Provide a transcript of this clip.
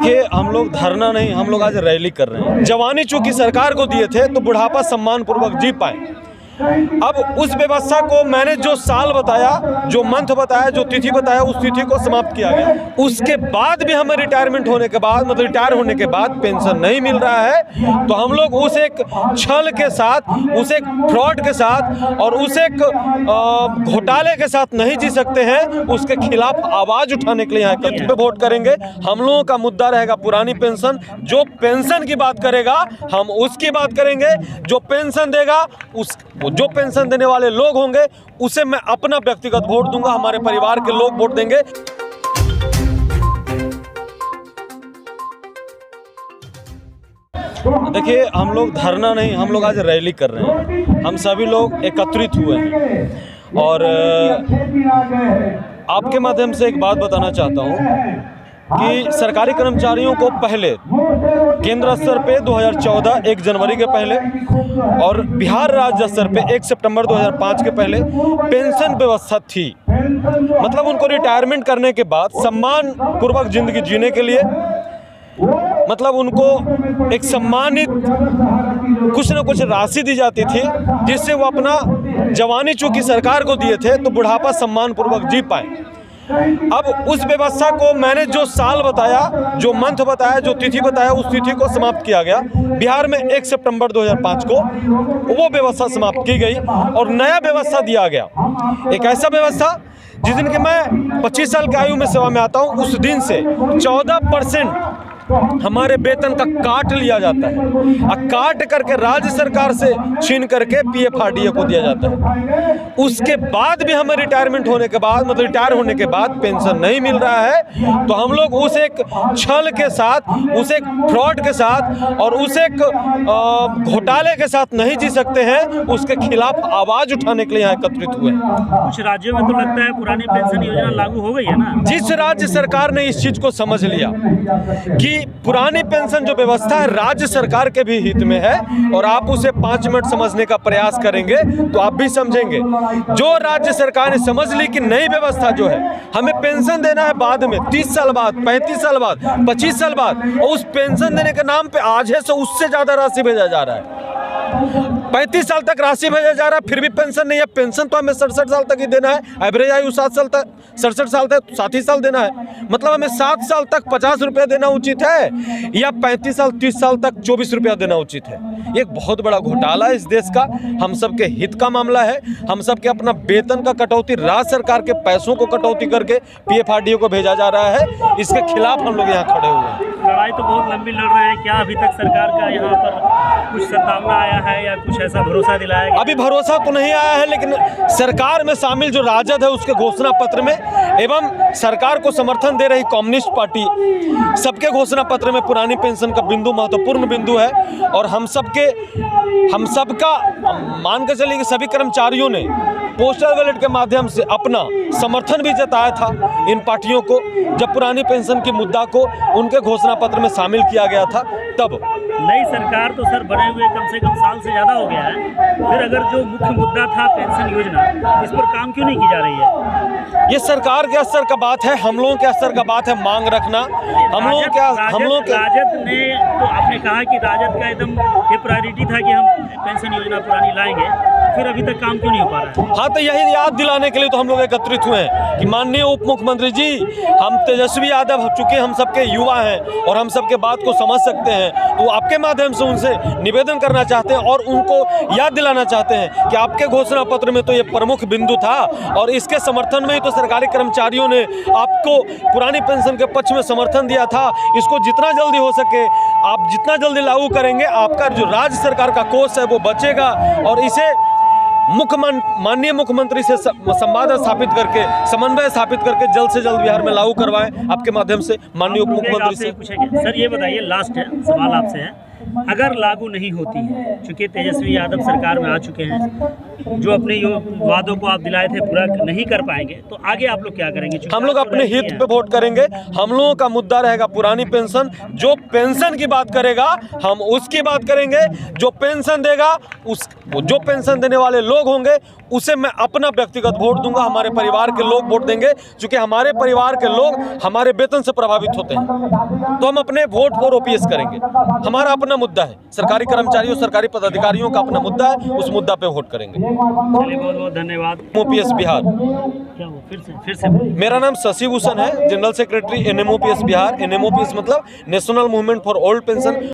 देखिए, हम लोग धरना नहीं, हम लोग आज रैली कर रहे हैं। जवानी चूंकि सरकार को दिए थे तो बुढ़ापा सम्मान पूर्वक जी पाए। अब उस व्यवस्था को मैंने जो साल बताया, जो मंथ बताया, जो तिथि बताया, उस तिथि को समाप्त किया गया। उसके बाद भी हमें रिटायरमेंट होने के बाद, मतलब रिटायर होने के बाद पेंशन नहीं मिल रहा है। तो हम लोग उस एक छल के साथ, उस एक फ्रॉड के साथ और उस एक घोटाले के साथ नहीं जी सकते हैं। उसके खिलाफ आवाज उठाने के लिए यहाँ एकत्र पे वोट करेंगे। हम लोगों का मुद्दा रहेगा पुरानी पेंशन। जो पेंशन की बात करेगा हम उसकी बात करेंगे। जो पेंशन देगा, जो पेंशन देने वाले लोग होंगे उसे मैं अपना व्यक्तिगत वोट दूंगा। हमारे परिवार के लोग वोट देंगे। देखिए, हम लोग धरना नहीं, हम लोग आज रैली कर रहे हैं। हम सभी लोग एकत्रित हुए हैं और आपके माध्यम से एक बात बताना चाहता हूं कि सरकारी कर्मचारियों को पहले केंद्र स्तर पे 2014 1 जनवरी के पहले और बिहार राज्य स्तर पे 1 सितंबर 2005 के पहले पेंशन व्यवस्था थी। मतलब उनको रिटायरमेंट करने के बाद सम्मान पूर्वक जिंदगी जीने के लिए, मतलब उनको एक सम्मानित कुछ न कुछ राशि दी जाती थी जिससे वो अपना जवानी चूंकि सरकार को दिए थे तो बुढ़ापा सम्मान पूर्वक जी पाए। अब उस व्यवस्था को मैंने जो साल बताया, जो मंथ बताया, जो तिथि बताया, उस तिथि को समाप्त किया गया। बिहार में 1 सितंबर 2005 को वो व्यवस्था समाप्त की गई और नया व्यवस्था दिया गया। एक ऐसा व्यवस्था जिस दिन के मैं 25 साल की आयु में सेवा में आता हूँ, उस दिन से 14% हमारे वेतन का काट लिया जाता है और काट करके राज्य सरकार से छीन करके पीएफआरडीए को दिया जाता है। उसके बाद भी हमें रिटायरमेंट होने के बाद, मतलब रिटायर होने के बाद पेंशन नहीं मिल रहा है। तो हम लोग उस एक छल के साथ, उस एक फ्रॉड के साथ और उस एक घोटाले के साथ नहीं जी सकते हैं। उसके खिलाफ आवाज उठाने के लिए यहाँ एकत्रित हुए हैं। कुछ राज्यों में तो लगता है पुरानी पेंशन योजना लागू हो गई है ना। जिस राज्य सरकार ने इस चीज को समझ लिया कि पुरानी पेंशन जो व्यवस्था है राज्य सरकार के भी हित में है और आप उसे 5 मिनट समझने का प्रयास करेंगे तो आप भी समझेंगे। जो राज्य सरकार ने समझ ली कि नई व्यवस्था जो है हमें पेंशन देना है बाद में, 30 साल बाद, 35 साल बाद, 25 साल बाद, और उस पेंशन देने के नाम पे आज है तो उससे ज्यादा राशि भेजा जा रहा है। 35 साल तक राशि भेजा जा रहा है, फिर भी पेंशन नहीं है। पेंशन तो हमें 67 साल तक ही देना है। एवरेज आयु 7 साल तक, 67 साल तक 7 ही साल देना है। मतलब हमें 7 साल तक 50 रुपया देना उचित है या 35 साल 30 साल तक 24 रुपया देना उचित है। ये एक बहुत बड़ा घोटाला है इस देश का। हम सबके हित का मामला है। हम सबके अपना वेतन का कटौती, राज्य सरकार के पैसों को कटौती करके पीएफआरडीए को भेजा जा रहा है। इसके खिलाफ हम लोग यहाँ खड़े हुए हैं। लड़ाई तो बहुत लंबी लड़ रहे हैं। क्या अभी तक सरकार का यहाँ पर कुछ सद्भावना आया है या कुछ ऐसा भरोसा दिलाया गया? अभी भरोसा तो नहीं आया है, लेकिन सरकार में शामिल जो राजद है उसके घोषणा पत्र में एवं सरकार को समर्थन दे रही कम्युनिस्ट पार्टी, सबके घोषणा पत्र में पुरानी पेंशन का बिंदु महत्वपूर्ण बिंदु है। और हम सबका मान के चलिए कि सभी कर्मचारियों ने पोस्टल बैलेट के माध्यम से अपना समर्थन भी जताया था इन पार्टियों को। जब पुरानी पेंशन के मुद्दा को उनके घोषणा पत्र में शामिल किया गया था तब। नई सरकार तो सर बने हुए कम से कम साल से ज़्यादा हो गया है, फिर अगर जो मुख्य मुद्दा था पेंशन योजना, इस पर काम क्यों नहीं की जा रही है? ये सरकार के स्तर का बात है, हम लोगों के स्तर का बात है मांग रखना। हम लोगों के राजद ने तो आपने कहा कि राजद का एकदम ये प्रायोरिटी था कि हम पेंशन योजना पुरानी लाएंगे, फिर अभी तक काम क्यों नहीं हो पा रहा है? हाँ, तो यही याद दिलाने के लिए तो हम लोग एकत्रित हुए हैं कि माननीय उप मुख्यमंत्री जी, हम तेजस्वी यादव हो चुके, हम सबके युवा हैं और हम सबके बात को समझ सकते हैं। तो आपके माध्यम से उनसे निवेदन करना चाहते हैं और उनको याद दिलाना चाहते हैं कि आपके घोषणा पत्र में तो ये प्रमुख बिंदु था और इसके समर्थन में ही तो सरकारी कर्मचारियों ने आपको पुरानी पेंशन के पक्ष में समर्थन दिया था। इसको जितना जल्दी हो सके आप जितना जल्दी लागू करेंगे, आपका जो राज्य सरकार का कोष है वो बचेगा और इसे माननीय मुख्यमंत्री से संवाद स्थापित करके, समन्वय स्थापित करके जल्द से जल्द बिहार में लागू करवाएं। आपके माध्यम से माननीय उप मुख्यमंत्री से पूछेंगे। सर ये बताइए, लास्ट है सवाल आपसे है, अगर लागू नहीं होती है, चूंकि तेजस्वी यादव सरकार में आ चुके हैं, जो अपने वादों को आप दिलाए थे पूरा नहीं कर पाएंगे, तो आगे आप लोग क्या करेंगे? हम लोग अपने हित पे वोट करेंगे। हम लोगों का मुद्दा रहेगा पुरानी पेंशन। जो पेंशन की बात करेगा हम उसकी बात करेंगे। जो पेंशन देगा, जो पेंशन देने वाले लोग होंगे उसे मैं अपना व्यक्तिगत वोट दूंगा, हमारे परिवार के लोग वोट देंगे, क्योंकि हमारे परिवार के लोग हमारे वेतन से प्रभावित होते हैं। तो हम अपने वोट फॉर ओपीएस करेंगे। हमारा अपना मुद्दा है, सरकारी कर्मचारियों सरकारी पदाधिकारियों का अपना मुद्दा है, उस मुद्दा पे वोट करेंगे। चलिए बहुत बहुत धन्यवाद। ओपीएस बिहार। क्या वो फिर से बोलिए। मेरा नाम शशि भूषण है, general secretary NMOPS Bihar. NMOPS मतलब national movement for old pension.